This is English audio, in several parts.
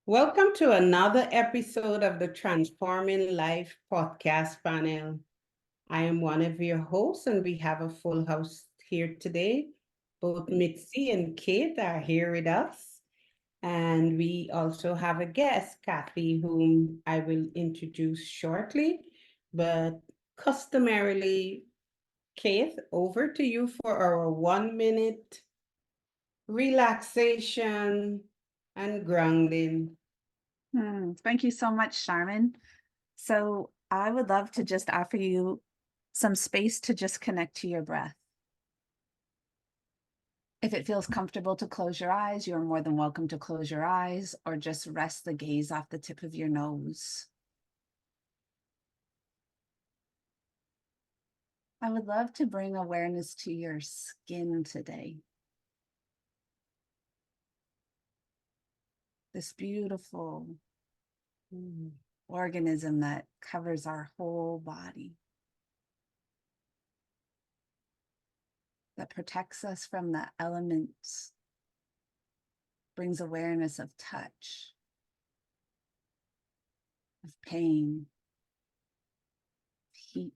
Welcome to another episode of the Transforming Life podcast panel. I am one of your hosts, and we have a full house here today. Both Mitzi and Kate are here with us. And we also have a guest, Kathy, whom I will introduce shortly. But customarily, Kate, over to you for our 1 minute relaxation and grounding. Thank you so much, Charmin. So I would love to just offer you some space to just connect to your breath. If it feels comfortable to close your eyes, you're more than welcome to close your eyes or just rest the gaze off the tip of your nose. I would love to bring awareness to your skin today. This beautiful organism that covers our whole body, that protects us from the elements, brings awareness of touch, of pain, heat,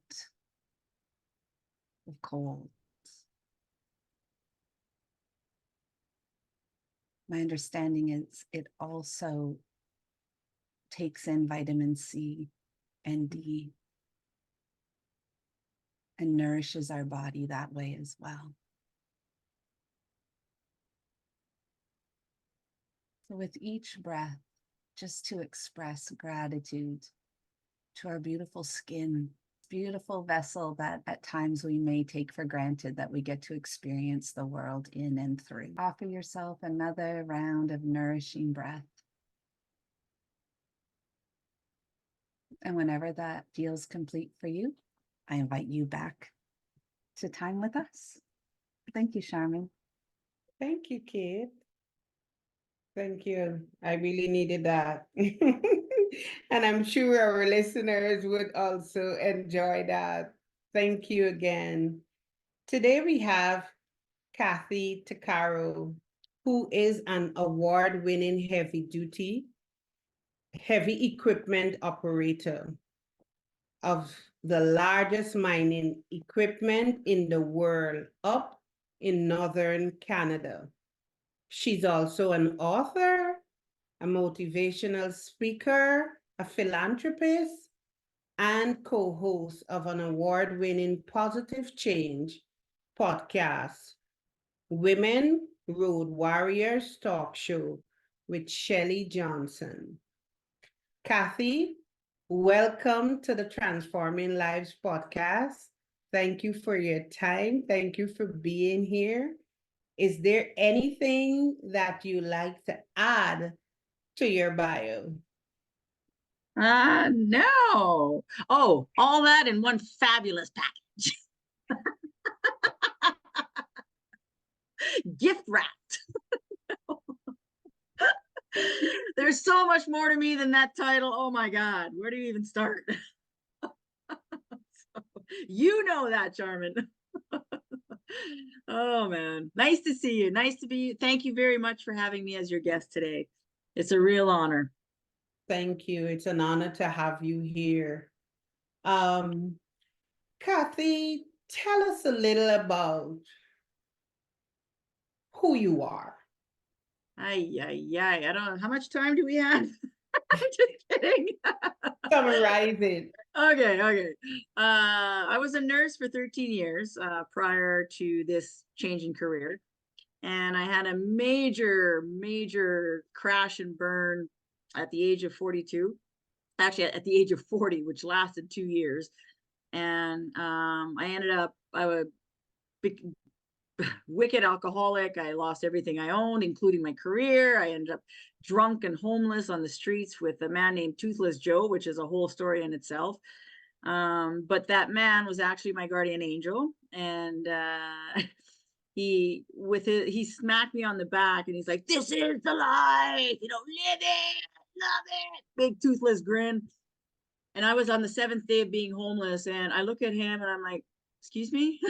of cold. My understanding is it also takes in vitamin C and D and nourishes our body that way as well. So with each breath, just to express gratitude to our beautiful skin, beautiful vessel that at times we may take for granted that we get to experience the world in and through. Offer yourself another round of nourishing breath. And whenever that feels complete for you, I invite you back to time with us. Thank you, Charmin. Thank you, Kate. Thank you. I really needed that. And I'm sure our listeners would also enjoy that. Thank you again. Today we have Kathy Takaro, who is an award-winning heavy equipment operator of the largest mining equipment in the world up in northern Canada. She's also an author, a motivational speaker, a philanthropist, and co-host of an award-winning positive change podcast, Women Road Warriors Talk Show with Shelley Johnson. Kathy, welcome to the Transforming Lives podcast. Thank you for your time. Thank you for being here. Is there anything that you like to add to your bio? No. Oh, all that in one fabulous package. Gift wrapped. There's so much more to me than that title. Oh my God, where do you even start? You know that, Charmin. Oh man, nice to see you. Nice to be. Thank you very much for having me as your guest today. It's a real honor. Thank you. It's an honor to have you here. Kathy, tell us a little about who you are. I don't know. How much time do we have? I'm just kidding. Summarize it. Okay. I was a nurse for 13 years prior to this changing career. And I had a major crash and burn at the age of 42. Actually, at the age of 40, which lasted 2 years. And I ended up, I was wicked alcoholic. I lost everything I owned, including my career. I ended up drunk and homeless on the streets with a man named Toothless Joe, which is a whole story in itself. But that man was actually my guardian angel, and he smacked me on the back, and he's like, "This is the life, live it, love it." Big toothless grin. And I was on the 7th day of being homeless, and I look at him and I'm like, "Excuse me,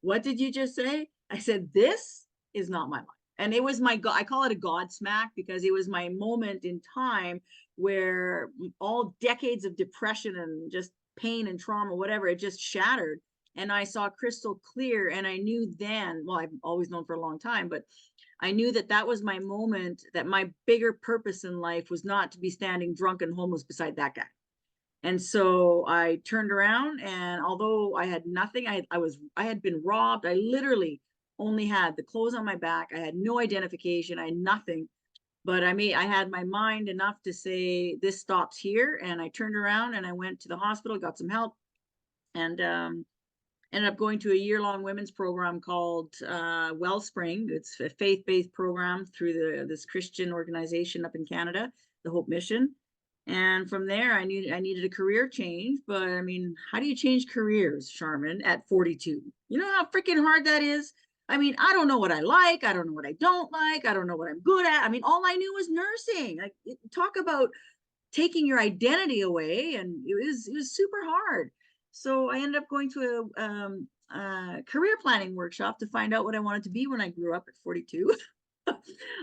what did you just say?" I said, "This is not my life." And it was my God, I call it a God smack, because it was my moment in time where all decades of depression and just pain and trauma, whatever, it just shattered. And I saw crystal clear. And I knew then, well, I've always known for a long time, but I knew that that was my moment, that my bigger purpose in life was not to be standing drunk and homeless beside that guy. And so I turned around, and although I had nothing, I had been robbed. I literally only had the clothes on my back. I had no identification. I had nothing. But I had my mind enough to say, this stops here. And I turned around and I went to the hospital, got some help, and ended up going to a year-long women's program called Wellspring. It's a faith-based program through this Christian organization up in Canada, the Hope Mission. And from there, I needed a career change. But I mean, how do you change careers, Charmin, at 42? You know how freaking hard that is? I mean, I don't know what I like. I don't know what I don't like. I don't know what I'm good at. I mean, all I knew was nursing. Like, talk about taking your identity away. And it was super hard. So I ended up going to a career planning workshop to find out what I wanted to be when I grew up at 42.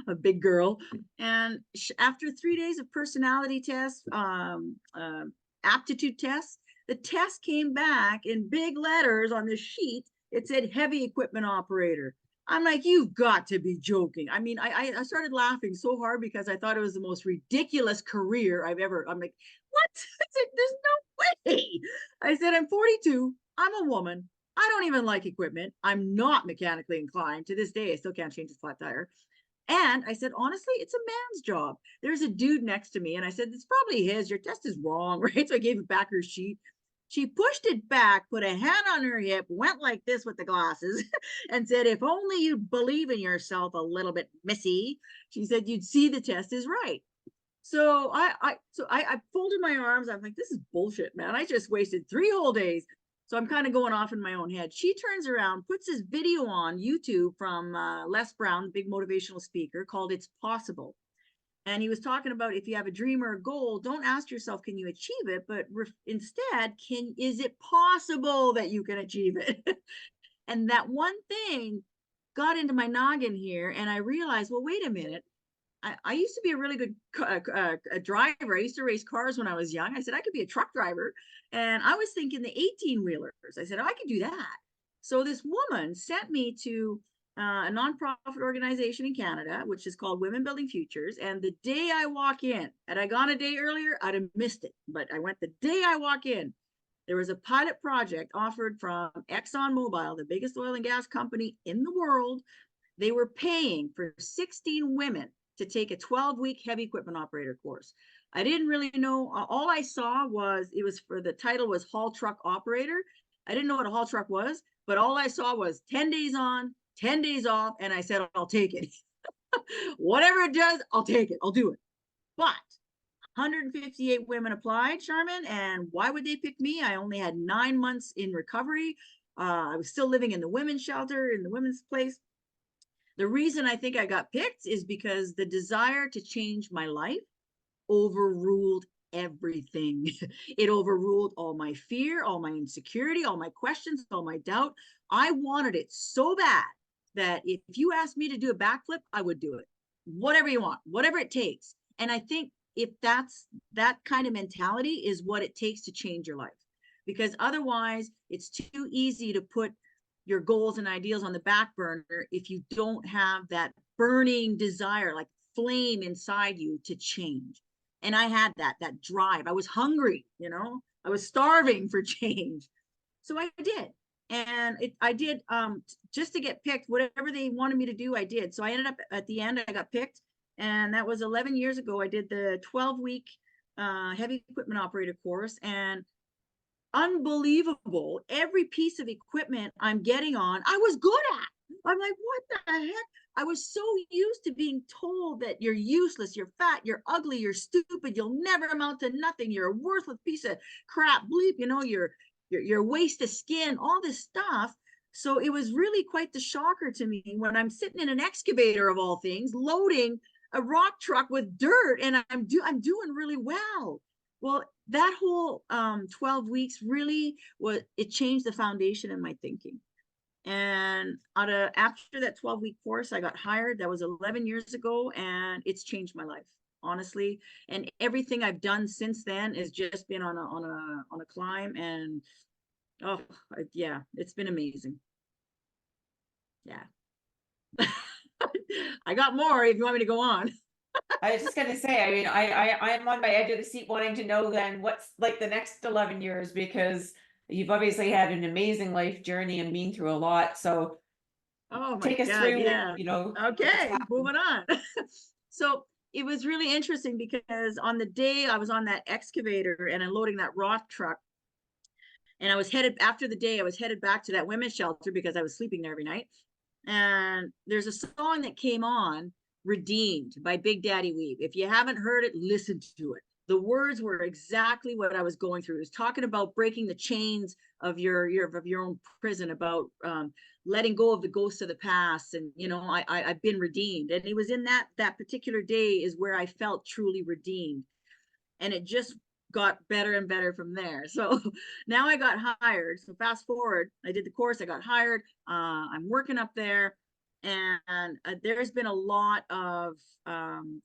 A big girl. And after 3 days of personality tests, aptitude tests, the test came back in big letters on the sheet. It said heavy equipment operator. I'm like, you've got to be joking. I mean, I started laughing so hard because I thought it was the most ridiculous career I've ever. I'm like, what? I said, there's no way. I said, I'm 42. I'm a woman. I don't even like equipment. I'm not mechanically inclined. To this day, I still can't change a flat tire. And I said, honestly, it's a man's job. There's a dude next to me. And I said, it's probably his. Your test is wrong, right? So I gave it back her sheet. She pushed it back, put a hand on her hip, went like this with the glasses, and said, if only you'd believe in yourself a little bit, missy. She said, you'd see the test is right. So I folded my arms. I'm like, this is bullshit, man. I just wasted 3 whole days. So I'm kind of going off in my own head. She turns around, puts this video on YouTube from Les Brown, big motivational speaker, called It's Possible. And he was talking about, if you have a dream or a goal, don't ask yourself, can you achieve it? But instead, is it possible that you can achieve it? And that one thing got into my noggin here. And I realized, well, wait a minute. I used to be a really good driver. I used to race cars when I was young. I said, I could be a truck driver. And I was thinking the 18-wheelers. I said, I could do that. So this woman sent me to a nonprofit organization in Canada, which is called Women Building Futures. And the day I walk in, had I gone a day earlier, I'd have missed it. But I went the day I walk in. There was a pilot project offered from ExxonMobil, the biggest oil and gas company in the world. They were paying for 16 women to take a 12-week heavy equipment operator course. I didn't really know. All I saw was the title was haul truck operator. I didn't know what a haul truck was, but all I saw was 10 days on, 10 days off. And I said, I'll take it. Whatever it does, I'll take it. I'll do it. But 158 women applied, Charmin. And why would they pick me? I only had 9 months in recovery. I was still living in the women's shelter, in the women's place. The reason I think I got picked is because the desire to change my life overruled everything. It overruled all my fear, all my insecurity, all my questions, all my doubt. I wanted it so bad that if you asked me to do a backflip, I would do it. Whatever you want, whatever it takes. And I think if that's that kind of mentality is what it takes to change your life. Because otherwise, it's too easy to put your goals and ideals on the back burner if you don't have that burning desire, like flame inside you to change. And I had that drive. I was hungry, I was starving for change. So I did. And I did just to get picked, whatever they wanted me to do, I did. So I ended up at the end, I got picked. And that was 11 years ago. I did the 12-week heavy equipment operator course. And unbelievable. Every piece of equipment I'm getting on, I was good at. I'm like, what the heck? I was so used to being told that you're useless, you're fat, you're ugly, you're stupid, you'll never amount to nothing, you're a worthless piece of crap, bleep, you're a waste of skin, all this stuff. So it was really quite the shocker to me when I'm sitting in an excavator of all things, loading a rock truck with dirt, and I'm doing really well. Well, that whole 12 weeks really it changed the foundation in my thinking. And after that 12-week course, I got hired. That was 11 years ago, and it's changed my life, honestly. And everything I've done since then has just been on a climb. And oh yeah, it's been amazing. Yeah. I got more if you want me to go on. I was just gonna say, I mean, I'm on my edge of the seat wanting to know then what's like the next 11 years, because you've obviously had an amazing life journey and been through a lot. So Oh my take us God, through, yeah. you know, what's Okay, happened. moving on. So it was really interesting because on the day I was on that excavator and unloading that rock truck, and I was headed, after the day, I was headed back to that women's shelter because I was sleeping there every night. And there's a song that came on, Redeemed by Big Daddy Weave. If you haven't heard it, listen to it. The words were exactly what I was going through. It was talking about breaking the chains of your own prison, about letting go of the ghosts of the past, and you know, I've been redeemed. And it was in that particular day is where I felt truly redeemed, and it just got better and better from there. So now I got hired. So fast forward, I did the course, I got hired. I'm working up there, and there's been a lot of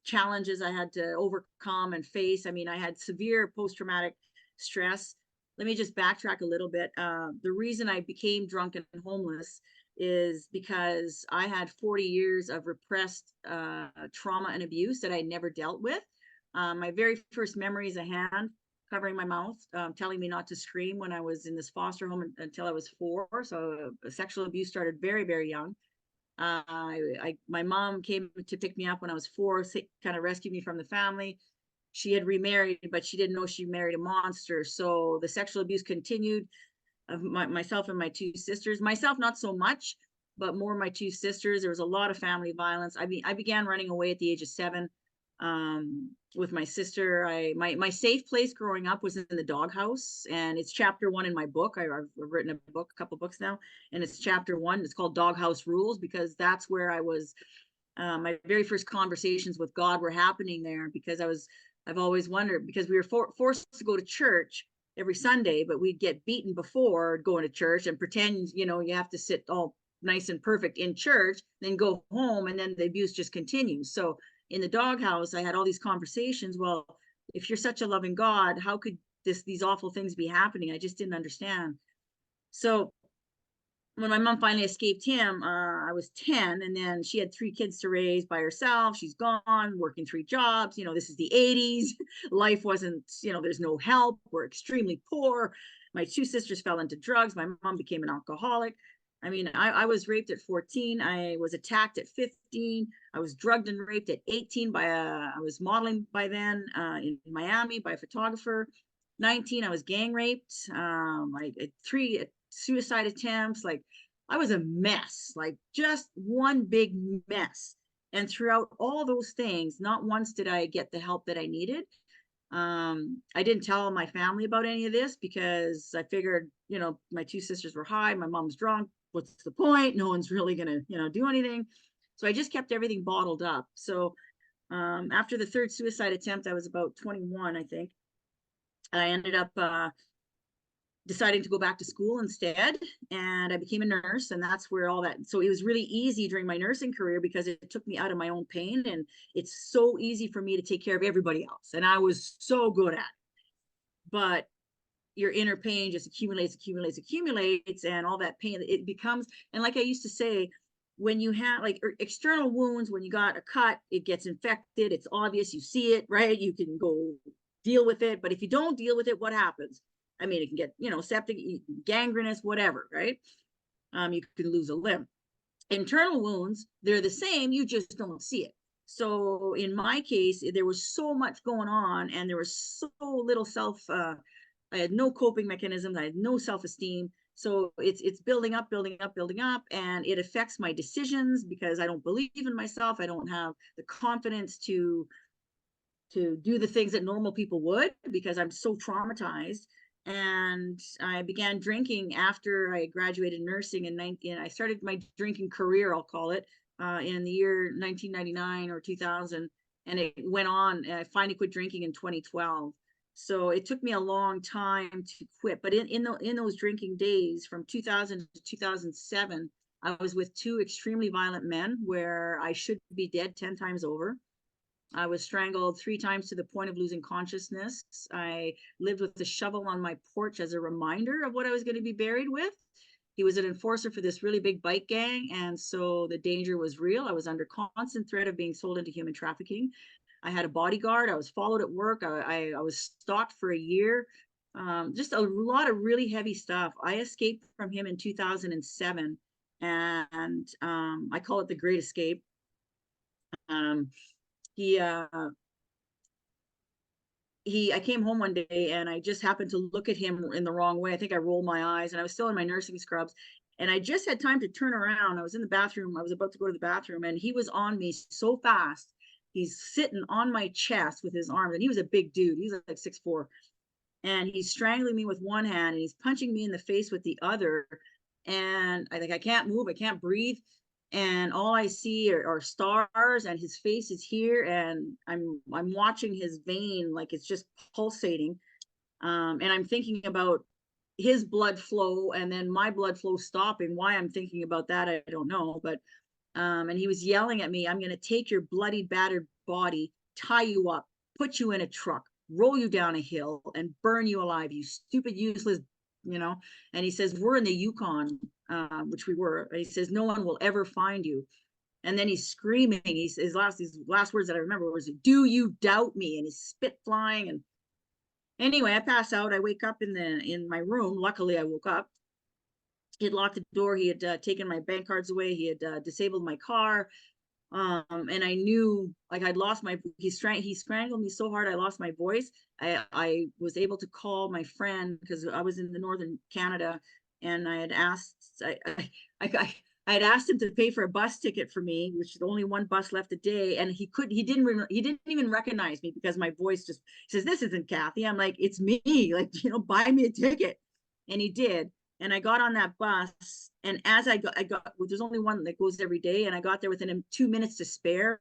challenges I had to overcome and face. I mean, I had severe post-traumatic stress. Let me just backtrack a little bit. The reason I became drunk and homeless is because I had 40 years of repressed trauma and abuse that I never dealt with. My very first memory is a hand covering my mouth, telling me not to scream when I was in this foster home until I was 4. So sexual abuse started very, very young. My mom came to pick me up when I was 4, kind of rescued me from the family. She had remarried, but she didn't know she married a monster. So the sexual abuse continued of myself and my 2 sisters. Myself, not so much, but more my 2 sisters. There was a lot of family violence. I mean, I began running away at the age of 7 with my sister. My safe place growing up was in the doghouse, and it's chapter 1 in my book. I've written a couple books now, and it's chapter 1. It's called Doghouse Rules, because that's where I was. My very first conversations with God were happening there, because I've always wondered, because we were forced to go to church every Sunday, but we'd get beaten before going to church and pretend, you know, you have to sit all nice and perfect in church, then go home, and then the abuse just continues. So in the doghouse, I had all these conversations. Well, if you're such a loving God, how could these awful things be happening? I just didn't understand. So when my mom finally escaped him, I was 10, and then she had 3 kids to raise by herself. She's gone, working 3 jobs. You know, this is the 80s. Life wasn't, you know, there's no help. We're extremely poor. My 2 sisters fell into drugs. My mom became an alcoholic. I mean, I was raped at 14. I was attacked at 15. I was drugged and raped at 18 by I was modeling by then in Miami by a photographer. 19, I was gang raped. I had 3 suicide attempts. Like, I was a mess, like just one big mess. And throughout all those things, not once did I get the help that I needed. I didn't tell my family about any of this because I figured, you know, my 2 sisters were high, my mom's drunk. What's the point? No one's really gonna, you know, do anything. So I just kept everything bottled up. So after the 3rd suicide attempt, I was about 21, I think. I ended up deciding to go back to school instead, and I became a nurse, and that's where all that. So it was really easy during my nursing career because it took me out of my own pain, and it's so easy for me to take care of everybody else, and I was so good at it. But your inner pain just accumulates, and all that pain, it becomes, and like I used to say, when you have like external wounds, when you got a cut, it gets infected, it's obvious, you see it, right? You can go deal with it. But if you don't deal with it, what happens? I mean, it can get, you know, septic, gangrenous, whatever, right? You can lose a limb. Internal wounds, they're the same, you just don't see it. So in my case, there was so much going on, and there was so little I had no coping mechanisms, I had no self-esteem. So it's building up, and it affects my decisions because I don't believe in myself. I don't have the confidence to do the things that normal people would because I'm so traumatized. And I began drinking after I graduated nursing in 19. I started my drinking career, I'll call it, in the year 1999 or 2000, and it went on. I finally quit drinking in 2012. So it took me a long time to quit. But in those drinking days from 2000 to 2007, I was with two extremely violent men where I should be dead 10 times over. I was strangled 3 times to the point of losing consciousness. I lived with a shovel on my porch as a reminder of what I was going to be buried with. He was an enforcer for this really big bike gang, and so the danger was real. I was under constant threat of being sold into human trafficking. I had a bodyguard. I was followed at work. I was stalked for a year. Just a lot of really heavy stuff. I escaped from him in 2007, and I call it the Great Escape. I came home one day and I just happened to look at him in the wrong way. I think I rolled my eyes, and I was still in my nursing scrubs, and I just had time to turn around. I was in the bathroom. I was about to go to the bathroom, and he was on me so fast. He's sitting on my chest with his arms, and he was a big dude. He's like 6'4", and he's strangling me with one hand and he's punching me in the face with the other. And I can't move. I can't breathe. And all I see are stars, and his face is here, and I'm watching his vein like it's just pulsating, and I'm thinking about his blood flow and then my blood flow stopping. Why I'm thinking about that, I don't know. But and he was yelling at me, "I'm going to take your bloody, battered body, tie you up, put you in a truck, roll you down a hill, and burn you alive, you stupid, useless," you know. And he says, "We're in the Yukon," which we were. And he says, "No one will ever find you." And then he's screaming. His last words that I remember was, "Do you doubt me?" And he's spit flying. And anyway, I pass out. I wake up in my room. Luckily, I woke up. He had locked the door. He had taken my bank cards away. He had disabled my car. And I knew, like, I'd lost my, he strangled me so hard I lost my voice. I was able to call my friend because I was in the northern Canada, and I had asked, I had asked him to pay for a bus ticket for me, which is only one bus left a day, and he didn't even recognize me because my voice just says, "This isn't Kathy." I'm like, "It's me, like, buy me a ticket." And he did. And I got on that bus, and as I got, well, there's only one that goes every day, and I got there within 2 minutes to spare.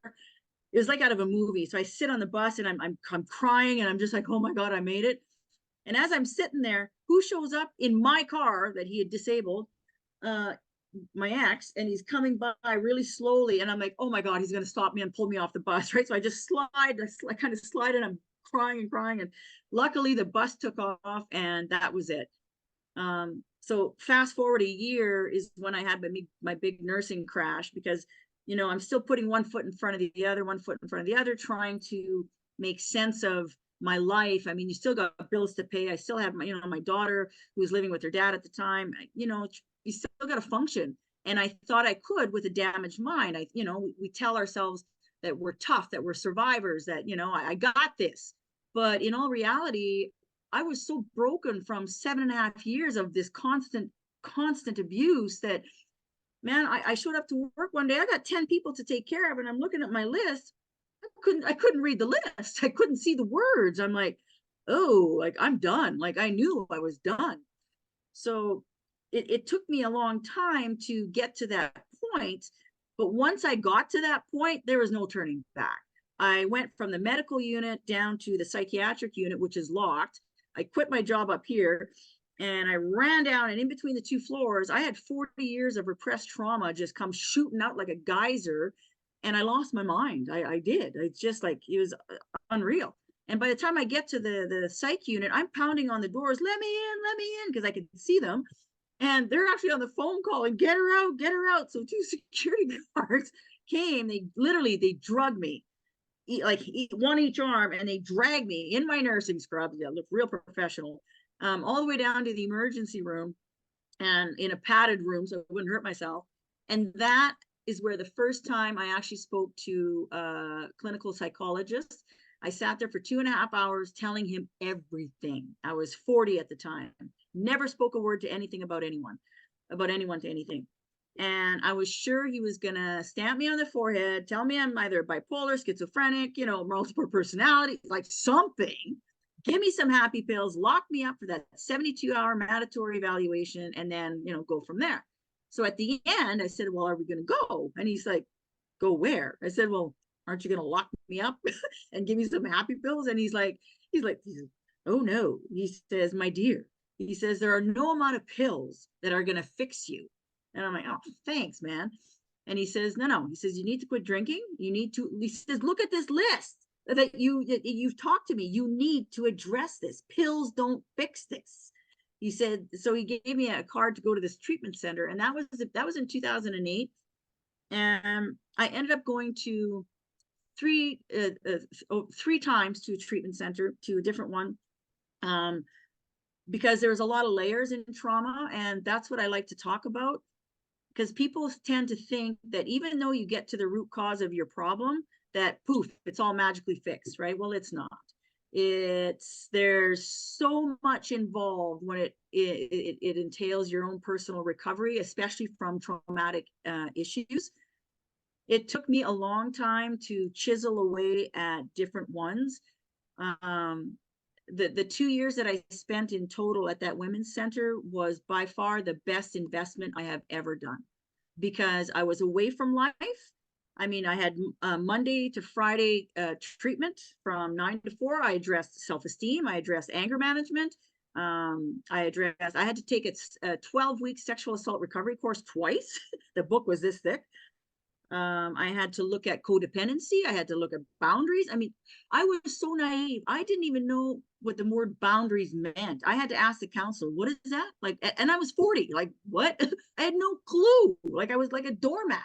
It was like out of a movie. So I sit on the bus, and I'm crying, and I'm just like, "Oh my God, I made it." And as I'm sitting there, who shows up in my car that he had disabled? My ex, and he's coming by really slowly, and I'm like, "Oh my God, he's going to stop me and pull me off the bus," right? So I just I kind of slide, and I'm crying, and luckily the bus took off, and that was it. So fast forward a year is when I had my big nursing crash, because, I'm still putting one foot in front of the other, trying to make sense of my life. I mean, you still got bills to pay. I still have my daughter who was living with her dad at the time. You still got to function. And I thought I could with a damaged mind. We tell ourselves that we're tough, that we're survivors, that, I got this. But in all reality, I was so broken from 7.5 years of this constant abuse that, man, I showed up to work one day. I got 10 people to take care of, and I'm looking at my list. I couldn't read the list. I couldn't see the words. I'm like, oh, like, I'm done. Like, I knew I was done. So it took me a long time to get to that point. But once I got to that point, there was no turning back. I went from the medical unit down to the psychiatric unit, which is locked. I quit my job up here, and I ran down, and in between the 2 floors, I had 40 years of repressed trauma just come shooting out like a geyser, and I lost my mind. I did. It's just like, it was unreal. And by the time I get to the psych unit, I'm pounding on the doors, let me in, because I could see them. And they're actually on the phone calling, get her out. So 2 security guards came, they drugged me, one each arm, and they dragged me in my nursing scrubs. Yeah, look real professional, all the way down to the emergency room, and in a padded room so I wouldn't hurt myself. And that is where the first time I actually spoke to a clinical psychologist. I sat there for 2.5 hours telling him everything. I was 40 at the time, never spoke a word to anything about anyone to anything. And I was sure he was going to stamp me on the forehead, tell me I'm either bipolar, schizophrenic, multiple personality, like something, give me some happy pills, lock me up for that 72-hour mandatory evaluation, and then, go from there. So at the end, I said, "Well, are we going to go?" And he's like, "Go where?" I said, "Well, aren't you going to lock me up and give me some happy pills?" And he's like, oh no, he says, my dear, he says, there are no amount of pills that are going to fix you. And I'm like, oh, thanks, man. And he says, no, he says, you need to quit drinking. You need to, he says, look at this list that you've talked to me. You need to address this. Pills don't fix this. He said, so he gave me a card to go to this treatment center. And that was in 2008. And I ended up going to three times to a treatment center, to a different one, because there's a lot of layers in trauma, and that's what I like to talk about, because people tend to think that even though you get to the root cause of your problem, that poof, it's all magically fixed, right? Well, it's not. There's so much involved when it entails your own personal recovery, especially from traumatic issues. It took me a long time to chisel away at different ones. The 2 years that I spent in total at that women's center was by far the best investment I have ever done, because I was away from life. I mean, I had Monday to Friday treatment from 9 to 4. I addressed self-esteem. I addressed anger management. I had to take a 12-week sexual assault recovery course twice. The book was this thick. I had to look at codependency. I had to look at boundaries. I mean, I was so naive. I didn't even know what the word boundaries meant. I had to ask the counselor, what is that? Like, and I was 40, like, what? I had no clue. Like, I was like a doormat.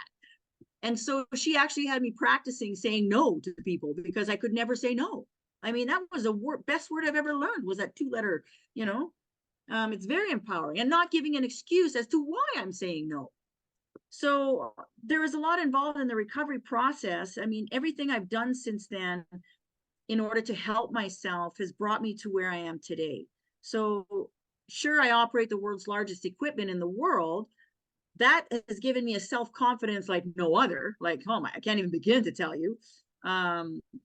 And so she actually had me practicing saying no to people, because I could never say no. I mean, that was the best word I've ever learned, was that 2-letter, it's very empowering, and not giving an excuse as to why I'm saying no. So there was a lot involved in the recovery process. I mean, everything I've done since then in order to help myself has brought me to where I am today. So sure, I operate the world's largest equipment in the world. That has given me a self-confidence like no other. Like, oh my, I can't even begin to tell you. I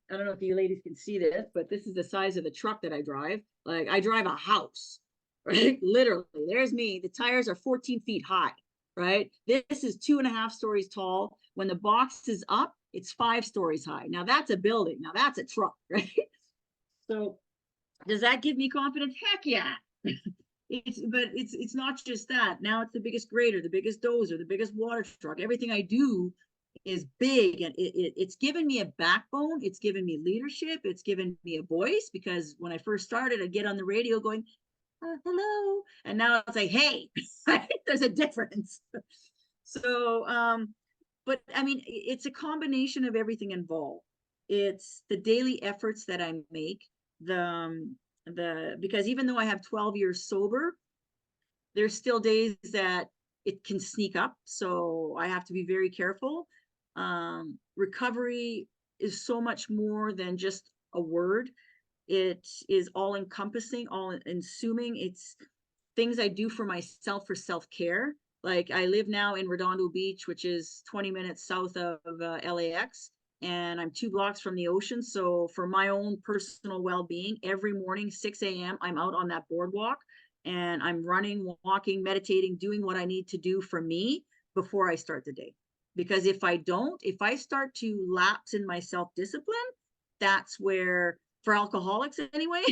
don't know if you ladies can see this, but this is the size of the truck that I drive. Like, I drive a house, right? Literally, there's me. The tires are 14 feet high. Right? This is 2.5 stories tall. When the box is up, it's 5 stories high. Now that's a building. Now that's a truck, right? So does that give me confidence? Heck yeah. It's not just that. Now it's the biggest grader, the biggest dozer, the biggest water truck. Everything I do is big, and it's given me a backbone. It's given me leadership. It's given me a voice, because when I first started, I'd get on the radio going, hello, and now it's like, hey, there's a difference. So but I mean, it's a combination of everything involved. It's the daily efforts that I make, because even though I have 12 years sober, there's still days that it can sneak up, so I have to be very careful. Recovery is so much more than just a word. It is all encompassing, all consuming. It's things I do for myself for self-care. Like, I live now in Redondo Beach, which is 20 minutes south of LAX, and I'm 2 blocks from the ocean. So for my own personal well-being, every morning, 6 a.m., I'm out on that boardwalk, and I'm running, walking, meditating, doing what I need to do for me before I start the day. Because if I start to lapse in my self-discipline, that's where, for alcoholics anyway,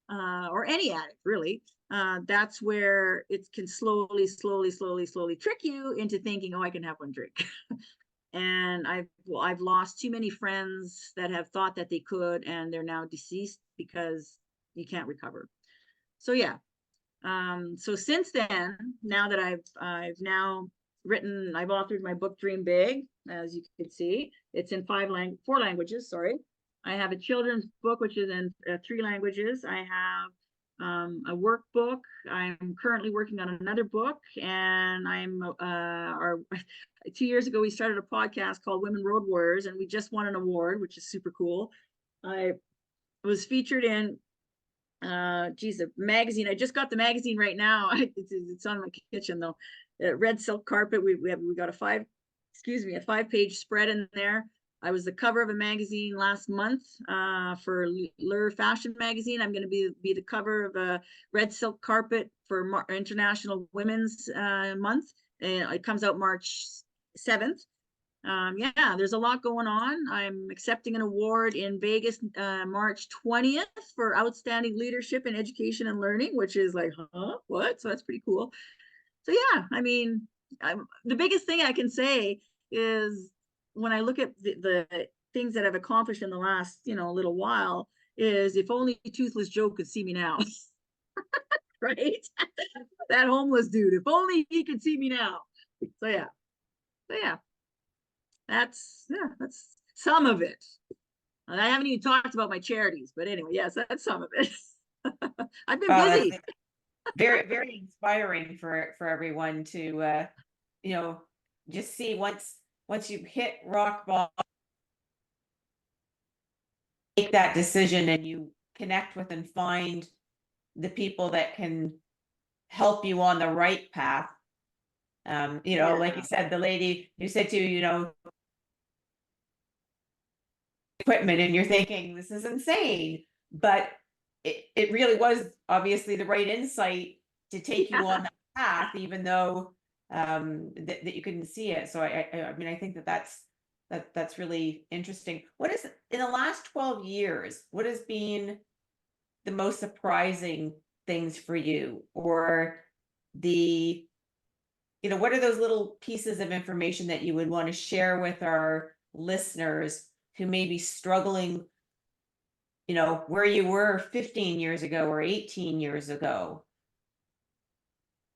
or any addict really, that's where it can slowly trick you into thinking, oh, I can have one drink. And I've lost too many friends that have thought that they could, and they're now deceased because you can't recover. So yeah. So since then, now that I've now written, I've authored my book Dream Big, as you can see. It's in 4 languages, sorry. I have a children's book, which is in 3 languages. I have a workbook. I'm currently working on another book, and I'm 2 years ago, we started a podcast called Women Road Warriors, and we just won an award, which is super cool. I was featured in a magazine. I just got the magazine right now. It's on my kitchen though. Red silk carpet. We got a 5-page spread in there. I was the cover of a magazine last month for Lure Fashion Magazine. I'm going to be the cover of a red silk carpet for International Women's Month. It comes out March 7th. Yeah, there's a lot going on. I'm accepting an award in Vegas, March 20th for outstanding leadership in education and learning, which is like, huh, what? So that's pretty cool. So yeah, I mean, the biggest thing I can say is when I look at the things that I've accomplished in the last, little while, is if only Toothless Joe could see me now. Right? That homeless dude, if only he could see me now. So yeah, that's some of it. And I haven't even talked about my charities, but anyway, yes, that's some of it. I've been Wow, busy. that's very, very inspiring for everyone to just see once you hit rock bottom, make that decision and you connect with and find the people that can help you on the right path. Like you said, the lady who said to you, equipment, and you're thinking, this is insane. But it really was obviously the right insight to take you on that path, even though that you couldn't see it. So I mean, I think that's really interesting. What is in the last 12 years, what has been the most surprising things for you, or what are those little pieces of information that you would want to share with our listeners who may be struggling, where you were 15 years ago or 18 years ago?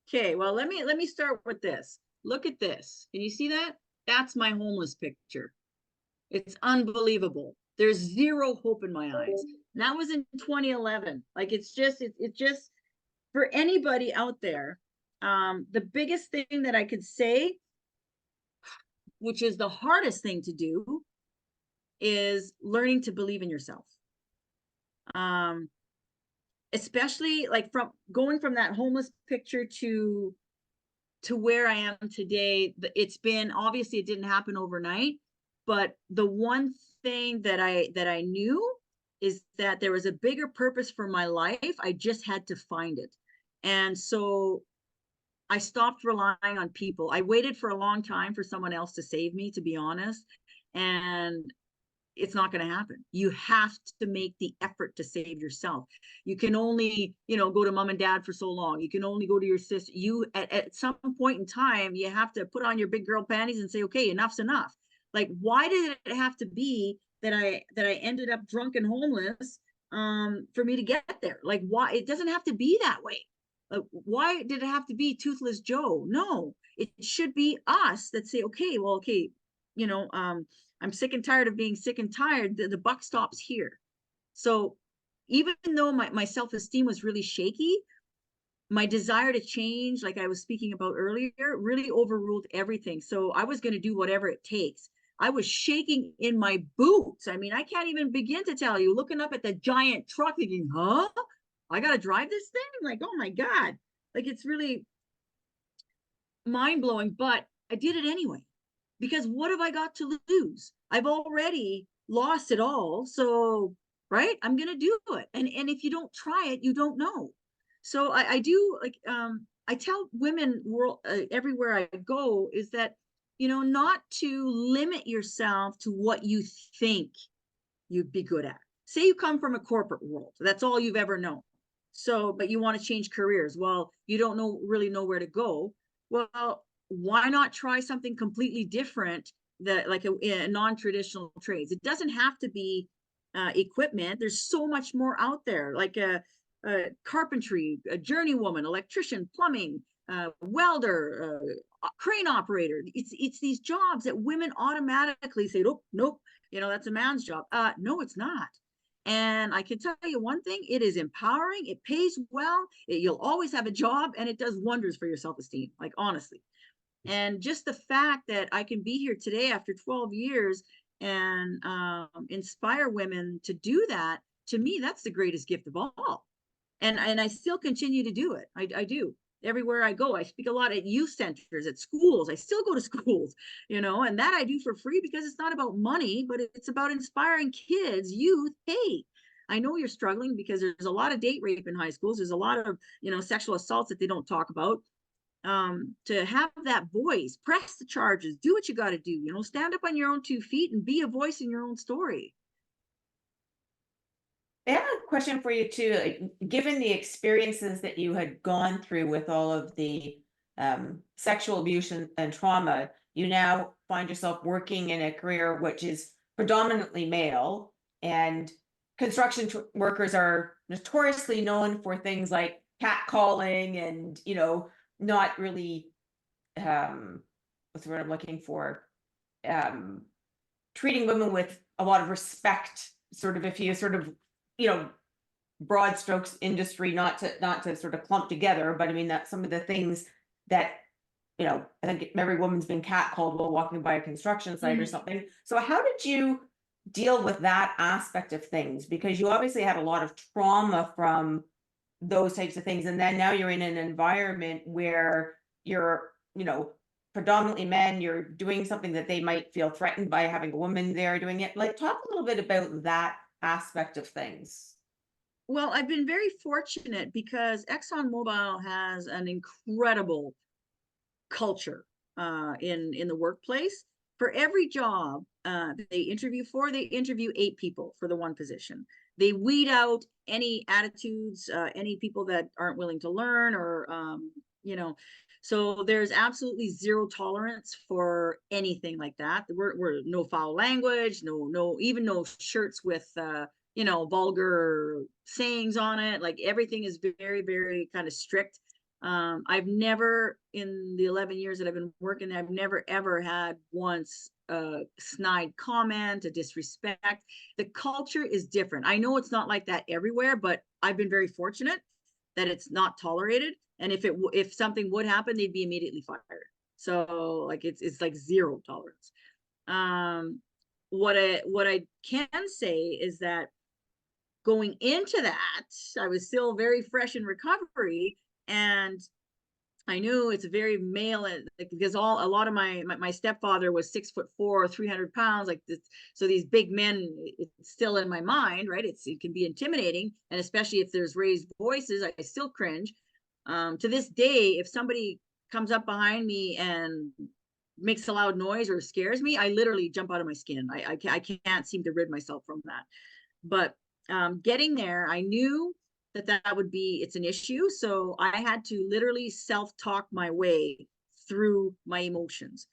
Okay, well, let me start with this. Look at this. Can you see that? That's my homeless picture. It's unbelievable. There's zero hope in my eyes. And that was in 2011. Like it's just for anybody out there. The biggest thing that I could say, which is the hardest thing to do, is learning to believe in yourself. Especially like from going from that homeless picture to where I am today. It's been, obviously it didn't happen overnight, but the one thing that I knew is that there was a bigger purpose for my life. I just had to find it. And so I stopped relying on people. I waited for a long time for someone else to save me, to be honest. And it's not going to happen. You have to make the effort to save yourself. You can only, go to mom and dad for so long. You can only go to your sister. You at some point in time, you have to put on your big girl panties and say, okay, enough's enough. Like, why did it have to be that I ended up drunk and homeless for me to get there? Like, why? It doesn't have to be that way. Why did it have to be Toothless Joe? No, it should be us that say, okay, well, okay, I'm sick and tired of being sick and tired. The buck stops here. So even though my self-esteem was really shaky, my desire to change, like I was speaking about earlier, really overruled everything. So I was going to do whatever it takes. I was shaking in my boots. I mean, I can't even begin to tell you, looking up at the giant truck thinking, huh? I got to drive this thing? Like, oh my God. Like, it's really mind-blowing, but I did it anyway. Because what have I got to lose? I've already lost it all. So, right, I'm going to do it. And if you don't try it, you don't know. So I do, like, I tell women everywhere I go is that, not to limit yourself to what you think you'd be good at. Say you come from a corporate world. That's all you've ever known. So, but you want to change careers. Well, you don't really know where to go. Well, why not try something completely different, that like a non-traditional trades? It doesn't have to be equipment. There's so much more out there, like a carpentry, a journeywoman, electrician, plumbing, welder, crane operator. It's these jobs that women automatically say, oh, nope, that's a man's job. No, it's not. And I can tell you one thing, it is empowering, it pays well, you'll always have a job, and it does wonders for your self-esteem, like honestly. And just the fact that I can be here today after 12 years and inspire women to do that, to me, that's the greatest gift of all. And I still continue to do it. I do. Everywhere I go, I speak a lot at youth centers, at schools. I still go to schools, and that I do for free because it's not about money, but it's about inspiring kids, youth. Hey, I know you're struggling because there's a lot of date rape in high schools. There's a lot of, sexual assaults that they don't talk about. to have that voice, press the charges, do what you got to do, you know, stand up on your own 2 feet and be a voice in your own story. I have a question for you too. Like, given the experiences that you had gone through with all of the sexual abuse and trauma, you now find yourself working in a career which is predominantly male, and construction workers are notoriously known for things like catcalling and, you know, not really what's the word I'm looking for? Um, Treating women with a lot of respect, sort of, if you sort of, you know, broad strokes industry, not to sort of clump together, but I mean, that's some of the things that, you know, I think every woman's been catcalled while walking by a construction site or something. So how did you deal with that aspect of things? Because you obviously had a lot of trauma from those types of things, and then now you're in an environment where you're, you know, predominantly men, you're doing something that they might feel threatened by having a woman there doing it. Like, talk a little bit about that aspect of things. Well, I've been very fortunate because ExxonMobil has an incredible culture in the workplace. For every job they interview 8 people for the one position. They weed out any attitudes, any people that aren't willing to learn, or you know, so there's absolutely zero tolerance for anything like that. We're no foul language, even no shirts with you know, vulgar sayings on it. Like, everything is very, very kind of strict. I've never, in the 11 years that I've been working, I've never ever had once a snide comment, a disrespect. The culture is different. I know it's not like that everywhere, but I've been very fortunate that it's not tolerated. And if something would happen, they'd be immediately fired. So like, it's like zero tolerance. What I can say is that going into that, I was still very fresh in recovery, and I knew it's a very male, because a lot of my stepfather was 6'4", 300 pounds, like this. So these big men, it's still in my mind, right? It can be intimidating, and especially if there's raised voices, I still cringe. To this day, if somebody comes up behind me and makes a loud noise or scares me, I literally jump out of my skin. I can't seem to rid myself from that. But getting there, I knew that would be, it's an issue. So I had to literally self-talk my way through my emotions,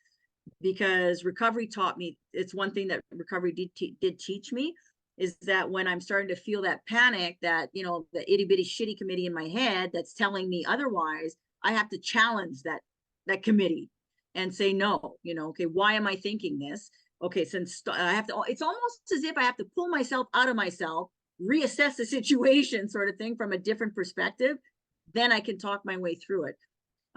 because recovery taught me, it's one thing that recovery did teach me, is that when I'm starting to feel that panic, that, you know, the itty bitty shitty committee in my head that's telling me otherwise, I have to challenge that committee and say, no, you know, okay, why am I thinking this? Okay, since I have to, it's almost as if I have to pull myself out of myself, reassess the situation, sort of thing, from a different perspective. Then I can talk my way through it.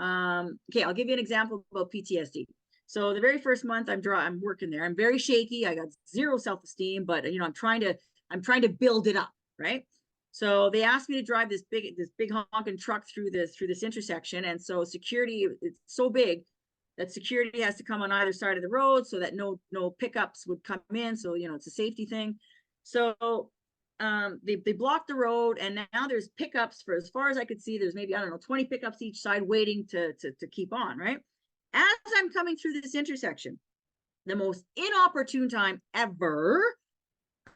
Okay, I'll give you an example about PTSD. So the very first month I'm working there, I'm very shaky. I got zero self-esteem, but you know, I'm trying to build it up, right? So they asked me to drive this big honking truck through this intersection, and so security, it's so big that security has to come on either side of the road so that no pickups would come in. So, you know, it's a safety thing. So they blocked the road, and now there's pickups, for as far as I could see, there's maybe, I don't know, 20 pickups each side waiting to keep on, right? As I'm coming through this intersection, the most inopportune time ever,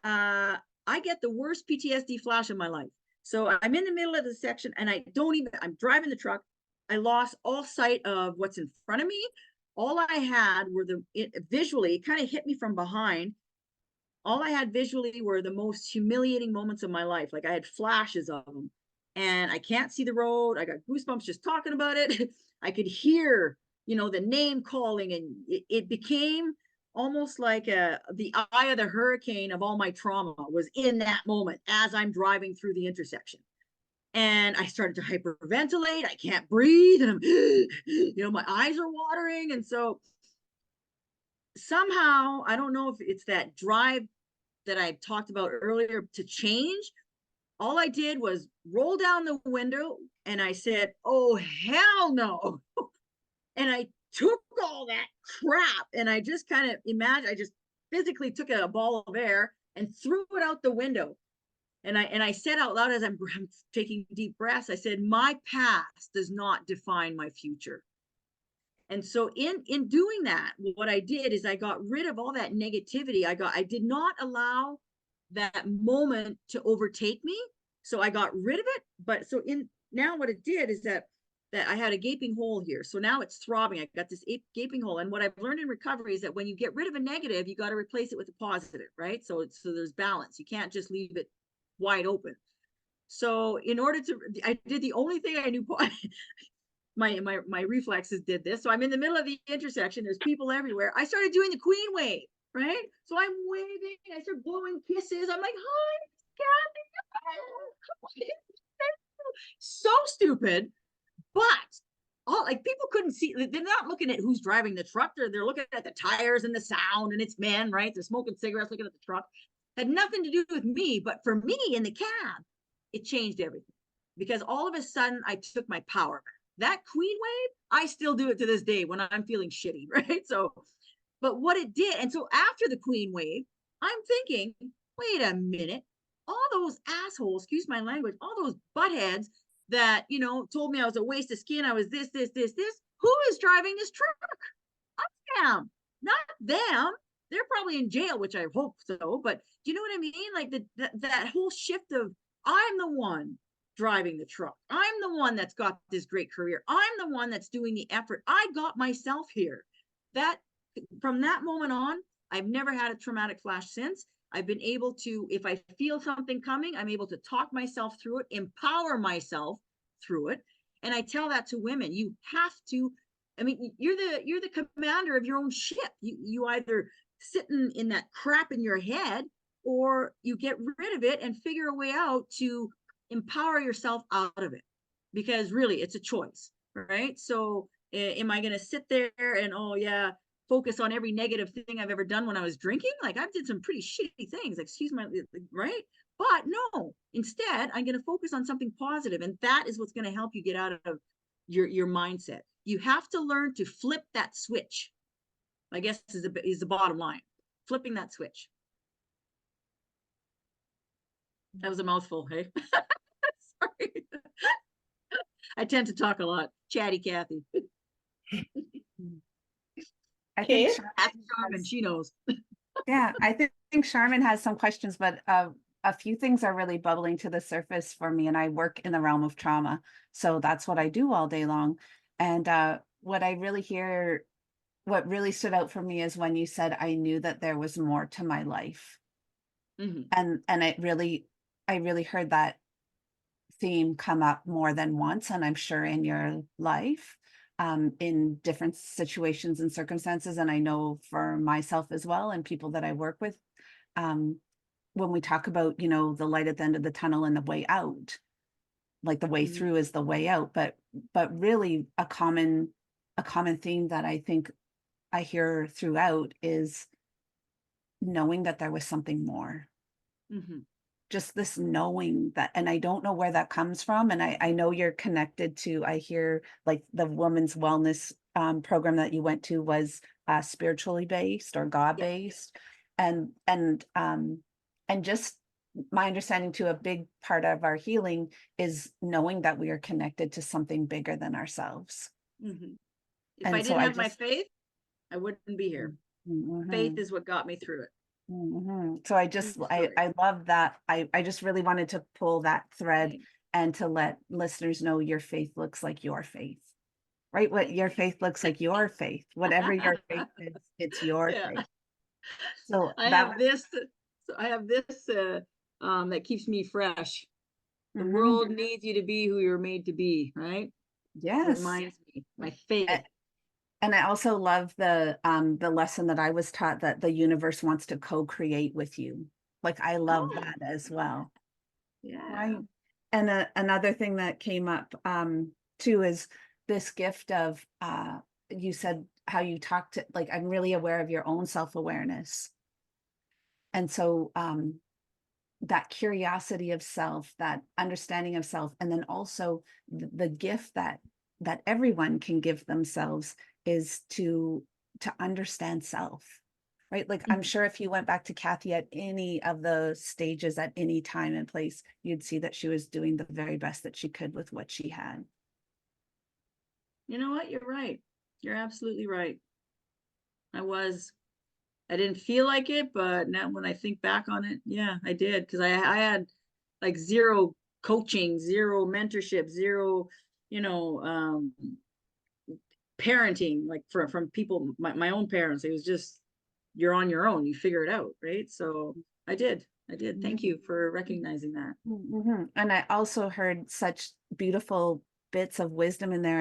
I get the worst PTSD flash of my life. So I'm in the middle of the section, and I'm driving the truck. I lost all sight of what's in front of me. All I had were visually, it kind of hit me from behind. All I had visually were the most humiliating moments of my life. Like, I had flashes of them, and I can't see the road. I got goosebumps just talking about it. I could hear, you know, the name calling, and it became almost like the eye of the hurricane of all my trauma was in that moment as I'm driving through the intersection. And I started to hyperventilate. I can't breathe, and I'm, you know, my eyes are watering. And so somehow, I don't know if it's that drive that I talked about earlier to change. All I did was roll down the window, and I said, oh, hell no. And I took all that crap, and I just kind of I just physically took a ball of air and threw it out the window. And I said out loud as I'm taking deep breaths, I said, my past does not define my future. And so in doing that, what I did is I got rid of all that negativity. I did not allow that moment to overtake me. So I got rid of it. But so in now what it did is that I had a gaping hole here. So now it's throbbing. I got this gaping hole. And what I've learned in recovery is that when you get rid of a negative, you got to replace it with a positive, right? So there's balance. You can't just leave it wide open. So in order to, I did the only thing I knew. My reflexes did this. So I'm in the middle of the intersection. There's people everywhere. I started doing the queen wave, right? So I'm waving. I start blowing kisses. I'm like, hi, Kathy. So stupid, but all like people couldn't see. They're not looking at who's driving the truck. They're looking at the tires and the sound, and it's men, right? They're smoking cigarettes, looking at the truck. Had nothing to do with me, but for me in the cab, it changed everything because all of a sudden I took my power back. That queen wave, I still do it to this day when I'm feeling shitty, right? So, but what it did, and so after the queen wave, I'm thinking, wait a minute, all those assholes, excuse my language, all those buttheads that, you know, told me I was a waste of skin, I was this, who is driving this truck? I am, not them. They're probably in jail, which I hope so, but do you know what I mean? Like that whole shift of, I'm the one driving the truck. I'm the one that's got this great career. I'm the one that's doing the effort. I got myself here. That from that moment on, I've never had a traumatic flash since. I've been able to, if I feel something coming, I'm able to talk myself through it, empower myself through it. And I tell that to women. You have to, I mean, you're the commander of your own ship. You either sit in that crap in your head, or you get rid of it and figure a way out to empower yourself out of it, because really it's a choice, right? So am I going to sit there and, oh yeah, focus on every negative thing I've ever done when I was drinking? Like I did some pretty shitty things, excuse my, right? But no, instead I'm going to focus on something positive, and that is what's going to help you get out of your mindset. You have to learn to flip that switch, I guess is the bottom line. Flipping that switch. That was a mouthful, hey? Sorry. I tend to talk a lot. Chatty Kathy. I think Charmin, she knows. yeah, I think Charmin has some questions, but a few things are really bubbling to the surface for me, and I work in the realm of trauma, so that's what I do all day long. And what I really hear, what really stood out for me is when you said, I knew that there was more to my life. And I really heard that theme come up more than once, and I'm sure in your life, in different situations and circumstances. And I know for myself as well, and people that I work with, when we talk about, you know, the light at the end of the tunnel and the way out, like the way through is the way out, but really a common theme that I think I hear throughout is knowing that there was something more. Just this knowing that, and I don't know where that comes from. And I know you're connected to, I hear like the women's wellness program that you went to was spiritually based or God based. And just my understanding to a big part of our healing is knowing that we are connected to something bigger than ourselves. If I didn't have my faith, I wouldn't be here. Faith is what got me through it. So I love that. I just really wanted to pull that thread and to let listeners know your faith looks like your faith, right? What your faith looks like your faith, whatever your faith is, it's your faith. So I have this that keeps me fresh. The world needs you to be who you're made to be, right? Yes. Reminds me, my faith. And I also love the lesson that I was taught, that the universe wants to co-create with you. Like I love that as well. Yeah. Right. And another thing that came up too is this gift of you said how you talked to, like, I'm really aware of your own self-awareness. And so that curiosity of self, that understanding of self, and then also the gift that everyone can give themselves is to understand self, right? Like, I'm sure if you went back to Kathy at any of the stages at any time and place, you'd see that she was doing the very best that she could with what she had. You know what? You're right. You're absolutely right. I didn't feel like it, but now when I think back on it, yeah, I did. Because I had like zero coaching, zero mentorship, zero, you know, parenting, like from people, my own parents. It was just, you're on your own, you figure it out, right? So I did. Thank you for recognizing that. And I also heard such beautiful bits of wisdom in there.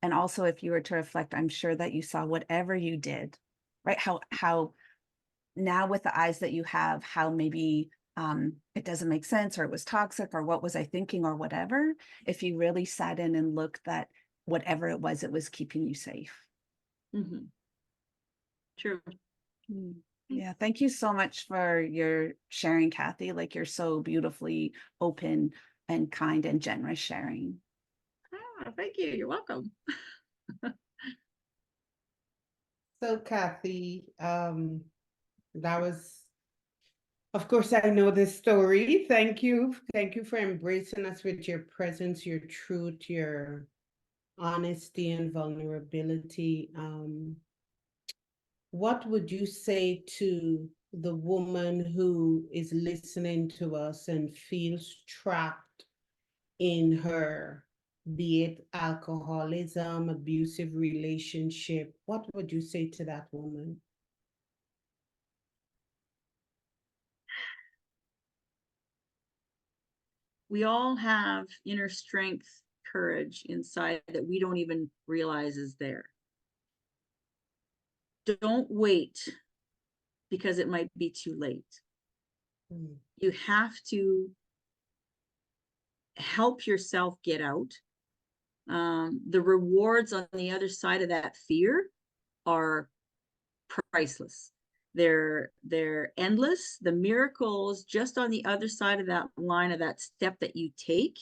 And also, if you were to reflect, I'm sure that you saw whatever you did, right? How now with the eyes that you have, how maybe it doesn't make sense, or it was toxic, or what was I thinking, or whatever. If you really sat in and looked at whatever it was keeping you safe. Mm-hmm. True. Yeah, thank you so much for your sharing, Kathy. Like, you're so beautifully open and kind and generous sharing. Oh, thank you. You're welcome. So Kathy, that was, of course, I know this story. Thank you. Thank you for embracing us with your presence, your truth, your honesty and vulnerability. What would you say to the woman who is listening to us and feels trapped in her, be it alcoholism, abusive relationship? What would you say to that woman? We all have inner strength, courage inside that we don't even realize is there. Don't wait because it might be too late. You have to help yourself get out. The rewards on the other side of that fear are priceless. They're endless. The miracles just on the other side of that line, of that step that you take,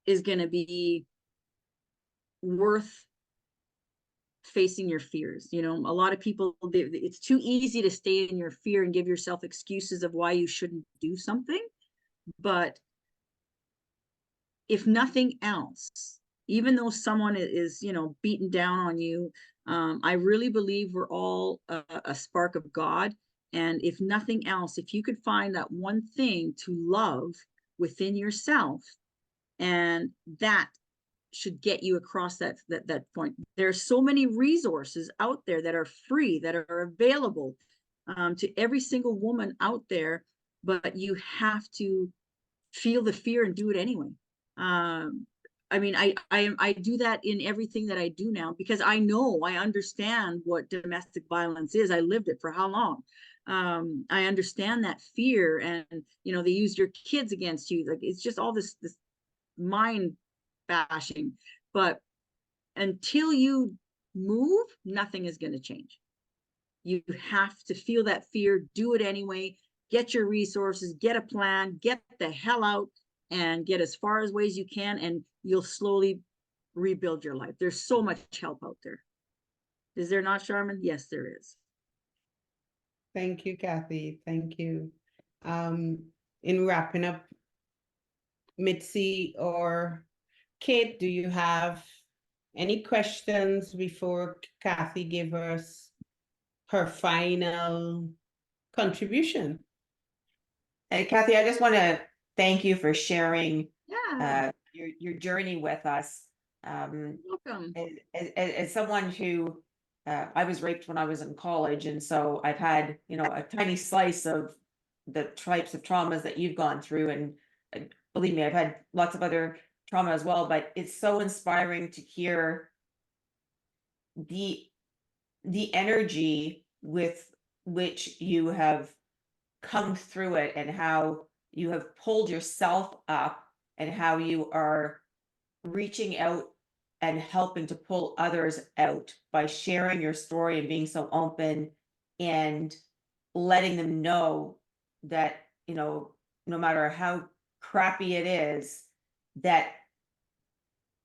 is going to be worth facing your fears. You know, a lot of people, it's too easy to stay in your fear and give yourself excuses of why you shouldn't do something. But if nothing else, even though someone is, you know, beaten down on you, I really believe we're all a spark of God. And if nothing else, if you could find that one thing to love within yourself, and that should get you across that point. There's so many resources out there that are free, that are available to every single woman out there, but you have to feel the fear and do it anyway. I mean, I do that in everything that I do now, because I understand what domestic violence is. I lived it for how long? I understand that fear, and you know, they use your kids against you. Like, it's just all this mind bashing. But until you move, nothing is going to change. You have to feel that fear, do it anyway, get your resources, get a plan, get the hell out, and get as far as ways you can, and you'll slowly rebuild your life. There's so much help out there. Is there not, Charmin? Yes, there is. Thank you, Kathy. Thank you. In wrapping up, Mitzi or Kate, do you have any questions before Kathy give us her final contribution? And Kathy, I just want to thank you for sharing Yeah. your journey with us. Welcome. As someone who I was raped when I was in college, and so I've had, you know, a tiny slice of the types of traumas that you've gone through, and believe me, I've had lots of other trauma as well. But it's so inspiring to hear the energy with which you have come through it, and how you have pulled yourself up, and how you are reaching out and helping to pull others out by sharing your story and being so open, and letting them know that, you know, no matter how crappy it is, that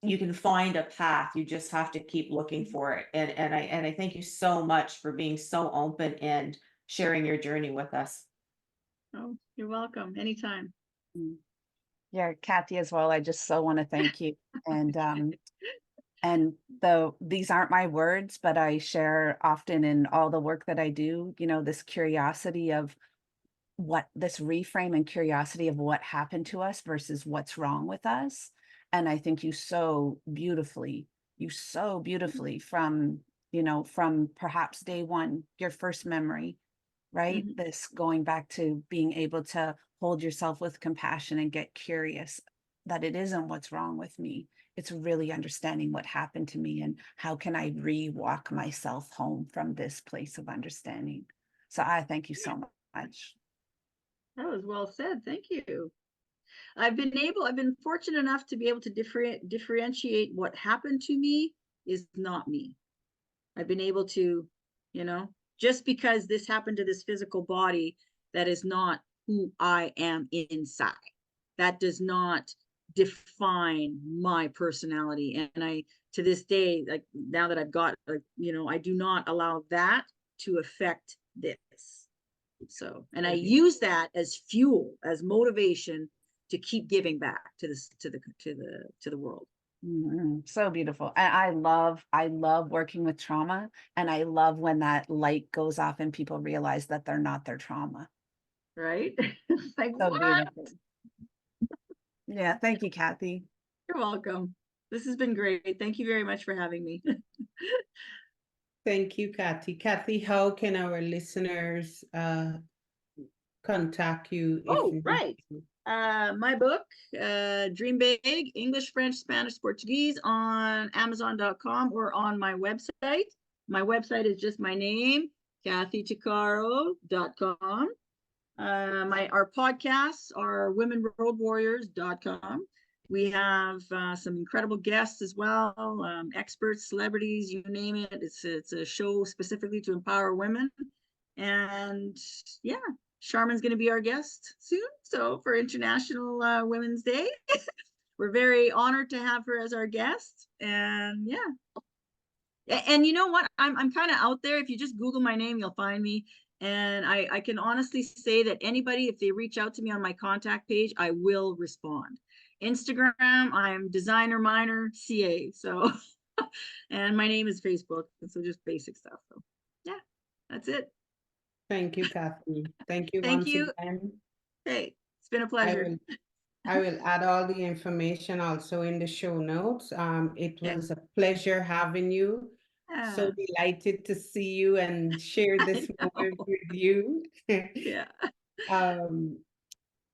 you can find a path. You just have to keep looking for it. And I thank you so much for being so open and sharing your journey with us. Oh, you're welcome. Anytime. Yeah, Kathy as well. I just so want to thank you. And these aren't my words, but I share often in all the work that I do, you know, this curiosity of this reframe and curiosity of what happened to us versus what's wrong with us. And I think you so beautifully from, you know, from perhaps day one, your first memory, right? Mhm. This going back to being able to hold yourself with compassion and get curious that it isn't what's wrong with me. It's really understanding what happened to me and how can I re-walk myself home from this place of understanding. So I thank you so much. That was well said. Thank you. I've been fortunate enough to be able to differentiate what happened to me is not me. I've been able to, you know, just because this happened to this physical body, that is not who I am inside. That does not define my personality. And I, to this day, like now that I've got, you know, I do not allow that to affect this. So, and I use that as fuel, as motivation to keep giving back to this, to the world. So beautiful. And I love working with trauma. And I love when that light goes off and people realize that they're not their trauma. Right? Like, So what? beautiful. Yeah. Thank you, Kathy. You're welcome. This has been great. Thank you very much for having me. Thank you, Kathy. Kathy, how can our listeners contact you? Oh, right. My book, Dream Big, English, French, Spanish, Portuguese, on Amazon.com or on my website. My website is just my name, kathychicaro.com. Our podcasts are womenroadwarriors.com. We have some incredible guests as well, experts, celebrities, you name it. It's a show specifically to empower women. And yeah, Charmin's going to be our guest soon. So for International Women's Day, we're very honored to have her as our guest. And yeah. And you know what? I'm kind of out there. If you just Google my name, you'll find me. And I can honestly say that anybody, if they reach out to me on my contact page, I will respond. Instagram, I'm designer minor CA. So, and my name is Facebook. And so just basic stuff. So yeah, that's it. Thank you, Kathy. Thank you Thank once you. again. Hey, it's been a pleasure. I will add all the information also in the show notes. It Yeah. was a pleasure having you. So delighted to see you and share this moment with you. Yeah.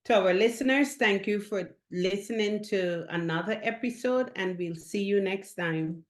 To our listeners, thank you for listening to another episode, and we'll see you next time.